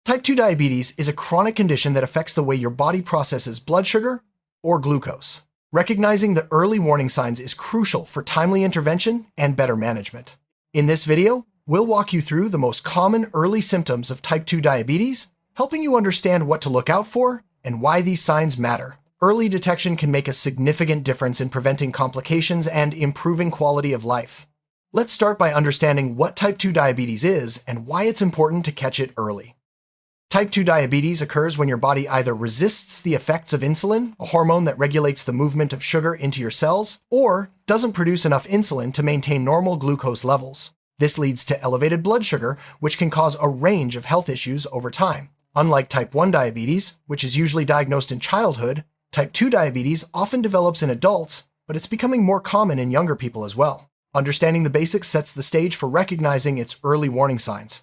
Type 2 diabetes is a chronic condition that affects the way your body processes blood sugar or glucose. Recognizing the early warning signs is crucial for timely intervention and better management. In this video, we'll walk you through the most common early symptoms of type 2 diabetes, helping you understand what to look out for and why these signs matter. Early detection can make a significant difference in preventing complications and improving quality of life. Let's start by understanding what type 2 diabetes is and why it's important to catch it early. Type 2 diabetes occurs when your body either resists the effects of insulin, a hormone that regulates the movement of sugar into your cells, or doesn't produce enough insulin to maintain normal glucose levels. This leads to elevated blood sugar, which can cause a range of health issues over time. Unlike type 1 diabetes, which is usually diagnosed in childhood, type 2 diabetes often develops in adults, but it's becoming more common in younger people as well. Understanding the basics sets the stage for recognizing its early warning signs.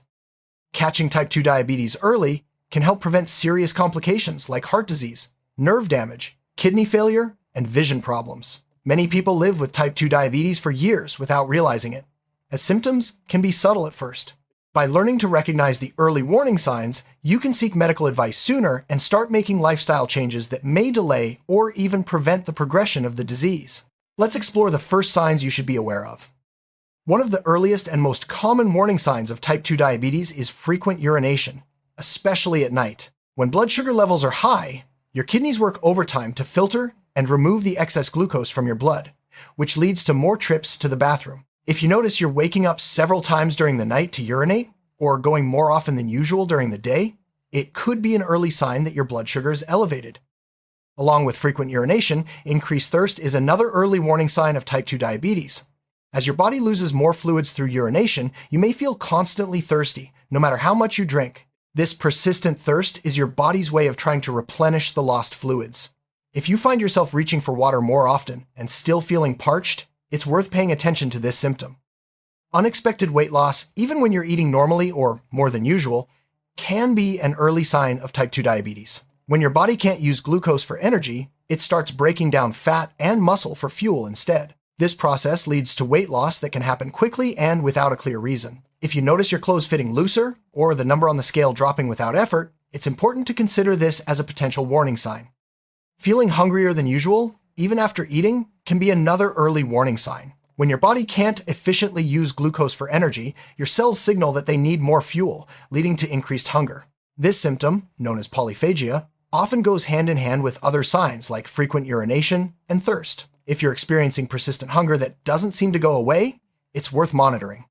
Catching type 2 diabetes early can help prevent serious complications like heart disease, nerve damage, kidney failure, and vision problems. Many people live with type 2 diabetes for years without realizing it, as symptoms can be subtle at first. By learning to recognize the early warning signs, you can seek medical advice sooner and start making lifestyle changes that may delay or even prevent the progression of the disease. Let's explore the first signs you should be aware of. One of the earliest and most common warning signs of type 2 diabetes is frequent urination, especially at night. When blood sugar levels are high, your kidneys work overtime to filter and remove the excess glucose from your blood, which leads to more trips to the bathroom. If you notice you're waking up several times during the night to urinate, or going more often than usual during the day, it could be an early sign that your blood sugar is elevated. Along with frequent urination, increased thirst is another early warning sign of type 2 diabetes. As your body loses more fluids through urination, you may feel constantly thirsty, no matter how much you drink. This persistent thirst is your body's way of trying to replenish the lost fluids. If you find yourself reaching for water more often and still feeling parched, it's worth paying attention to this symptom. Unexpected weight loss, even when you're eating normally or more than usual, can be an early sign of type 2 diabetes. When your body can't use glucose for energy, it starts breaking down fat and muscle for fuel instead. This process leads to weight loss that can happen quickly and without a clear reason. If you notice your clothes fitting looser or the number on the scale dropping without effort, it's important to consider this as a potential warning sign. Feeling hungrier than usual, even after eating, can be another early warning sign. When your body can't efficiently use glucose for energy, your cells signal that they need more fuel, leading to increased hunger. This symptom, known as polyphagia, often goes hand in hand with other signs like frequent urination and thirst. If you're experiencing persistent hunger that doesn't seem to go away, it's worth monitoring.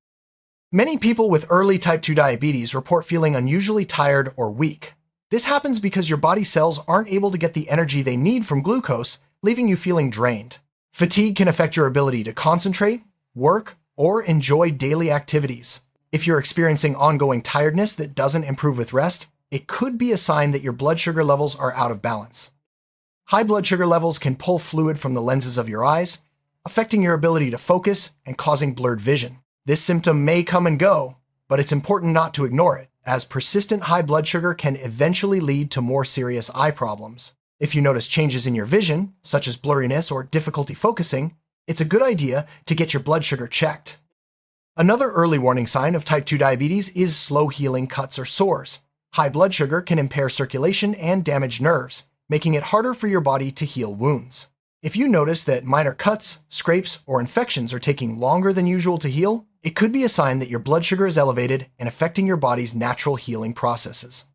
Many people with early type 2 diabetes report feeling unusually tired or weak. This happens because your body cells aren't able to get the energy they need from glucose, leaving you feeling drained. Fatigue can affect your ability to concentrate, work, or enjoy daily activities. If you're experiencing ongoing tiredness that doesn't improve with rest, it could be a sign that your blood sugar levels are out of balance. High blood sugar levels can pull fluid from the lenses of your eyes, affecting your ability to focus and causing blurred vision. This symptom may come and go, but it's important not to ignore it, as persistent high blood sugar can eventually lead to more serious eye problems. If you notice changes in your vision, such as blurriness or difficulty focusing, it's a good idea to get your blood sugar checked. Another early warning sign of type 2 diabetes is slow healing cuts or sores. High blood sugar can impair circulation and damage nerves, making it harder for your body to heal wounds. If you notice that minor cuts, scrapes, or infections are taking longer than usual to heal, it could be a sign that your blood sugar is elevated and affecting your body's natural healing processes.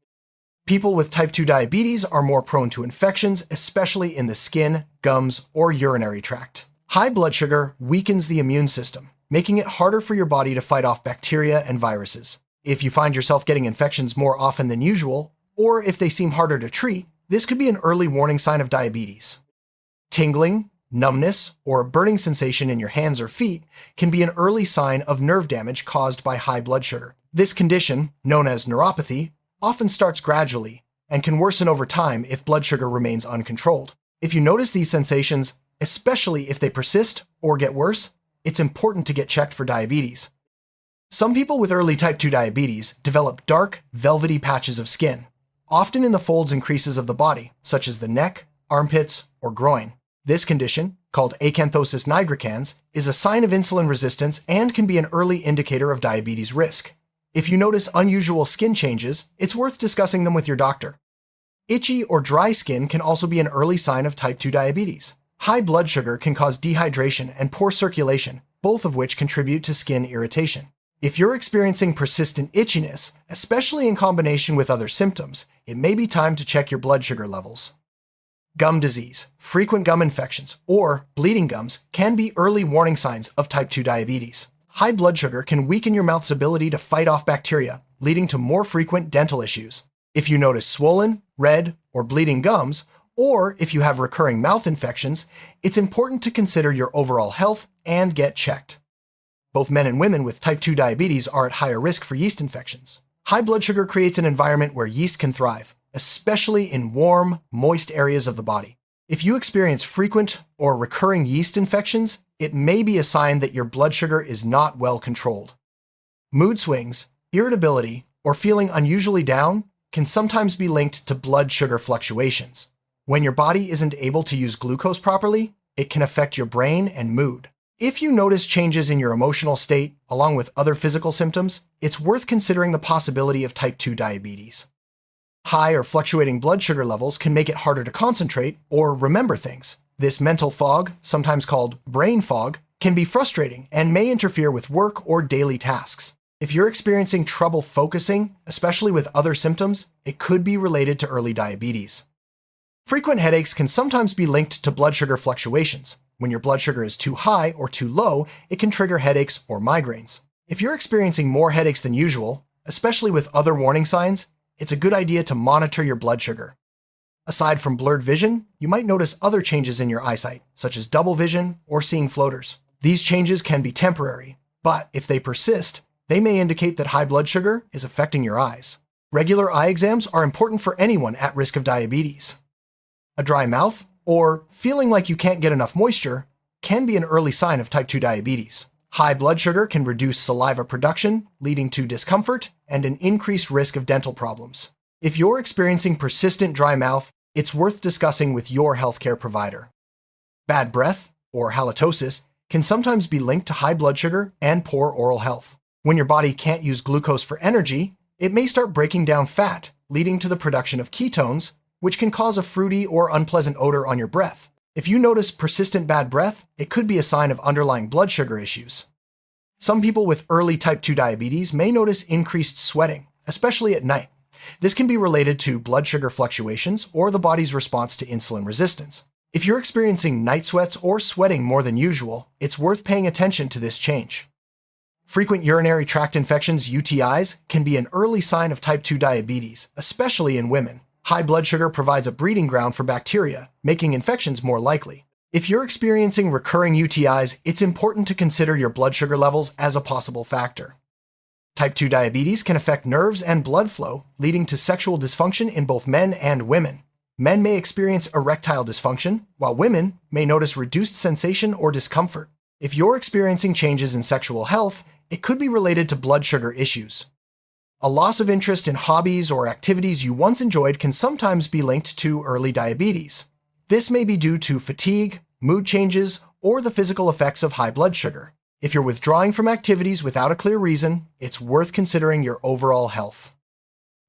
People with type 2 diabetes are more prone to infections, especially in the skin, gums, or urinary tract. High blood sugar weakens the immune system, making it harder for your body to fight off bacteria and viruses. If you find yourself getting infections more often than usual, or if they seem harder to treat, this could be an early warning sign of diabetes. Tingling, numbness, or a burning sensation in your hands or feet can be an early sign of nerve damage caused by high blood sugar. This condition, known as neuropathy, often starts gradually and can worsen over time if blood sugar remains uncontrolled. If you notice these sensations, especially if they persist or get worse, it's important to get checked for diabetes. Some people with early type 2 diabetes develop dark, velvety patches of skin, often in the folds and creases of the body, such as the neck, armpits, or groin. This condition, called acanthosis nigricans, is a sign of insulin resistance and can be an early indicator of diabetes risk. If you notice unusual skin changes, it's worth discussing them with your doctor. Itchy or dry skin can also be an early sign of type 2 diabetes. High blood sugar can cause dehydration and poor circulation, both of which contribute to skin irritation. If you're experiencing persistent itchiness, especially in combination with other symptoms, it may be time to check your blood sugar levels. Gum disease, frequent gum infections, or bleeding gums can be early warning signs of type 2 diabetes. High blood sugar can weaken your mouth's ability to fight off bacteria, leading to more frequent dental issues. If you notice swollen, red, or bleeding gums, or if you have recurring mouth infections, it's important to consider your overall health and get checked. Both men and women with type 2 diabetes are at higher risk for yeast infections. High blood sugar creates an environment where yeast can thrive, especially in warm, moist areas of the body. If you experience frequent or recurring yeast infections, it may be a sign that your blood sugar is not well controlled. Mood swings, irritability, or feeling unusually down can sometimes be linked to blood sugar fluctuations. When your body isn't able to use glucose properly, it can affect your brain and mood. If you notice changes in your emotional state, along with other physical symptoms, it's worth considering the possibility of type 2 diabetes. High or fluctuating blood sugar levels can make it harder to concentrate or remember things. This mental fog, sometimes called brain fog, can be frustrating and may interfere with work or daily tasks. If you're experiencing trouble focusing, especially with other symptoms, it could be related to early diabetes. Frequent headaches can sometimes be linked to blood sugar fluctuations. When your blood sugar is too high or too low, it can trigger headaches or migraines. If you're experiencing more headaches than usual, especially with other warning signs, it's a good idea to monitor your blood sugar. Aside from blurred vision, you might notice other changes in your eyesight, such as double vision or seeing floaters. These changes can be temporary, but if they persist, they may indicate that high blood sugar is affecting your eyes. Regular eye exams are important for anyone at risk of diabetes. A dry mouth, or feeling like you can't get enough moisture, can be an early sign of type 2 diabetes. High blood sugar can reduce saliva production, leading to discomfort and an increased risk of dental problems. If you're experiencing persistent dry mouth, it's worth discussing with your healthcare provider. Bad breath, or halitosis, can sometimes be linked to high blood sugar and poor oral health. When your body can't use glucose for energy, it may start breaking down fat, leading to the production of ketones, which can cause a fruity or unpleasant odor on your breath. If you notice persistent bad breath, it could be a sign of underlying blood sugar issues. Some people with early type 2 diabetes may notice increased sweating, especially at night. This can be related to blood sugar fluctuations or the body's response to insulin resistance. If you're experiencing night sweats or sweating more than usual, it's worth paying attention to this change. Frequent urinary tract infections, UTIs, can be an early sign of type 2 diabetes, especially in women. High blood sugar provides a breeding ground for bacteria, making infections more likely. If you're experiencing recurring UTIs, it's important to consider your blood sugar levels as a possible factor. Type 2 diabetes can affect nerves and blood flow, leading to sexual dysfunction in both men and women. Men may experience erectile dysfunction, while women may notice reduced sensation or discomfort. If you're experiencing changes in sexual health, it could be related to blood sugar issues. A loss of interest in hobbies or activities you once enjoyed can sometimes be linked to early diabetes. This may be due to fatigue, mood changes, or the physical effects of high blood sugar. If you're withdrawing from activities without a clear reason, it's worth considering your overall health.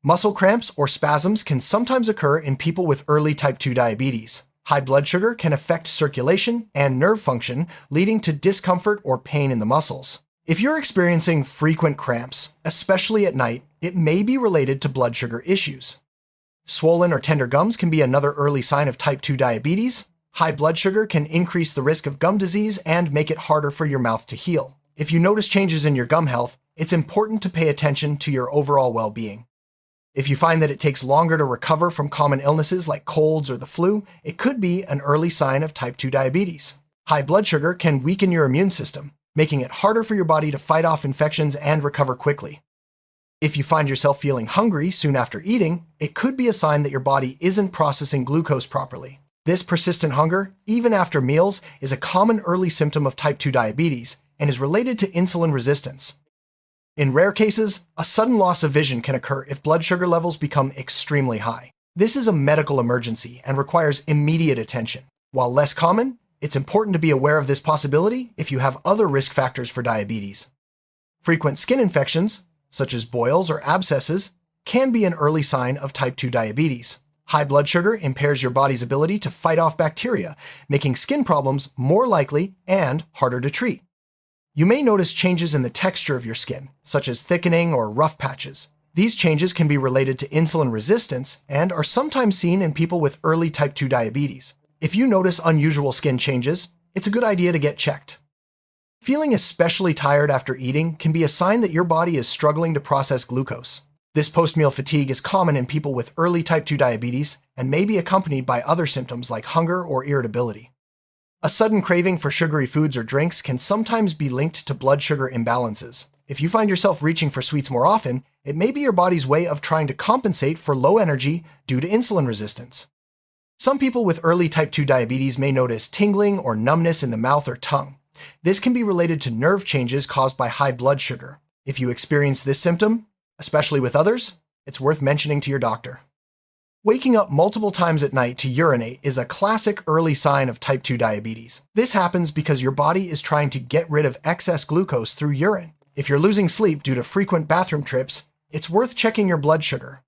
Muscle cramps or spasms can sometimes occur in people with early type 2 diabetes. High blood sugar can affect circulation and nerve function, leading to discomfort or pain in the muscles. If you're experiencing frequent cramps, especially at night, it may be related to blood sugar issues. Swollen or tender gums can be another early sign of type 2 diabetes. High blood sugar can increase the risk of gum disease and make it harder for your mouth to heal. If you notice changes in your gum health, it's important to pay attention to your overall well-being. If you find that it takes longer to recover from common illnesses like colds or the flu, it could be an early sign of type 2 diabetes. High blood sugar can weaken your immune system, making it harder for your body to fight off infections and recover quickly. If you find yourself feeling hungry soon after eating, it could be a sign that your body isn't processing glucose properly. This persistent hunger, even after meals, is a common early symptom of type 2 diabetes and is related to insulin resistance. In rare cases, a sudden loss of vision can occur if blood sugar levels become extremely high. This is a medical emergency and requires immediate attention. While less common, it's important to be aware of this possibility if you have other risk factors for diabetes. Frequent skin infections, such as boils or abscesses, can be an early sign of type 2 diabetes. High blood sugar impairs your body's ability to fight off bacteria, making skin problems more likely and harder to treat. You may notice changes in the texture of your skin, such as thickening or rough patches. These changes can be related to insulin resistance and are sometimes seen in people with early type 2 diabetes. If you notice unusual skin changes, it's a good idea to get checked. Feeling especially tired after eating can be a sign that your body is struggling to process glucose. This post-meal fatigue is common in people with early type 2 diabetes and may be accompanied by other symptoms like hunger or irritability. A sudden craving for sugary foods or drinks can sometimes be linked to blood sugar imbalances. If you find yourself reaching for sweets more often, it may be your body's way of trying to compensate for low energy due to insulin resistance. Some people with early type 2 diabetes may notice tingling or numbness in the mouth or tongue. This can be related to nerve changes caused by high blood sugar. If you experience this symptom, especially with others, it's worth mentioning to your doctor. Waking up multiple times at night to urinate is a classic early sign of type 2 diabetes. This happens because your body is trying to get rid of excess glucose through urine. If you're losing sleep due to frequent bathroom trips, it's worth checking your blood sugar.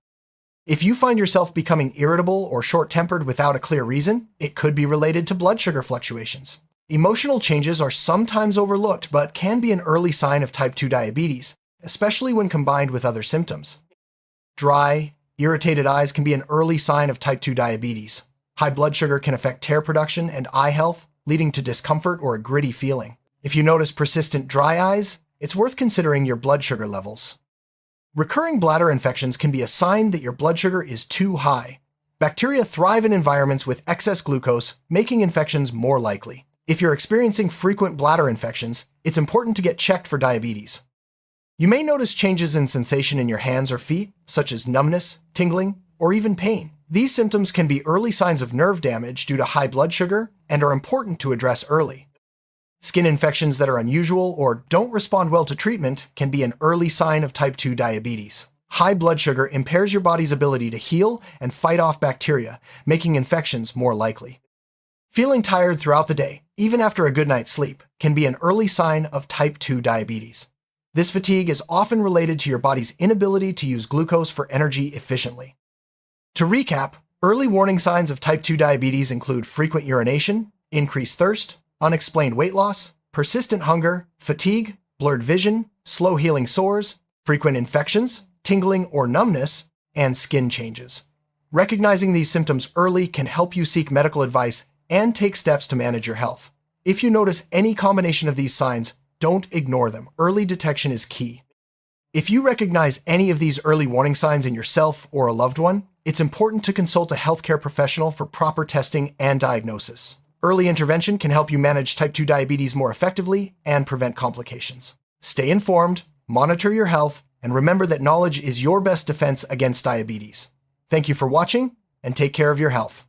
If you find yourself becoming irritable or short-tempered without a clear reason, it could be related to blood sugar fluctuations. Emotional changes are sometimes overlooked but can be an early sign of type 2 diabetes, especially when combined with other symptoms. Dry, irritated eyes can be an early sign of type 2 diabetes. High blood sugar can affect tear production and eye health, leading to discomfort or a gritty feeling. If you notice persistent dry eyes, it's worth considering your blood sugar levels. Recurring bladder infections can be a sign that your blood sugar is too high. Bacteria thrive in environments with excess glucose, making infections more likely. If you're experiencing frequent bladder infections, it's important to get checked for diabetes. You may notice changes in sensation in your hands or feet, such as numbness, tingling, or even pain. These symptoms can be early signs of nerve damage due to high blood sugar and are important to address early. Skin infections that are unusual or don't respond well to treatment can be an early sign of type 2 diabetes. High blood sugar impairs your body's ability to heal and fight off bacteria, making infections more likely. Feeling tired throughout the day, even after a good night's sleep, can be an early sign of type 2 diabetes. This fatigue is often related to your body's inability to use glucose for energy efficiently. To recap, early warning signs of type 2 diabetes include frequent urination, increased thirst, unexplained weight loss, persistent hunger, fatigue, blurred vision, slow healing sores, frequent infections, tingling or numbness, and skin changes. Recognizing these symptoms early can help you seek medical advice and take steps to manage your health. If you notice any combination of these signs, don't ignore them. Early detection is key. If you recognize any of these early warning signs in yourself or a loved one, it's important to consult a healthcare professional for proper testing and diagnosis. Early intervention can help you manage type 2 diabetes more effectively and prevent complications. Stay informed, monitor your health, and remember that knowledge is your best defense against diabetes. Thank you for watching, and take care of your health.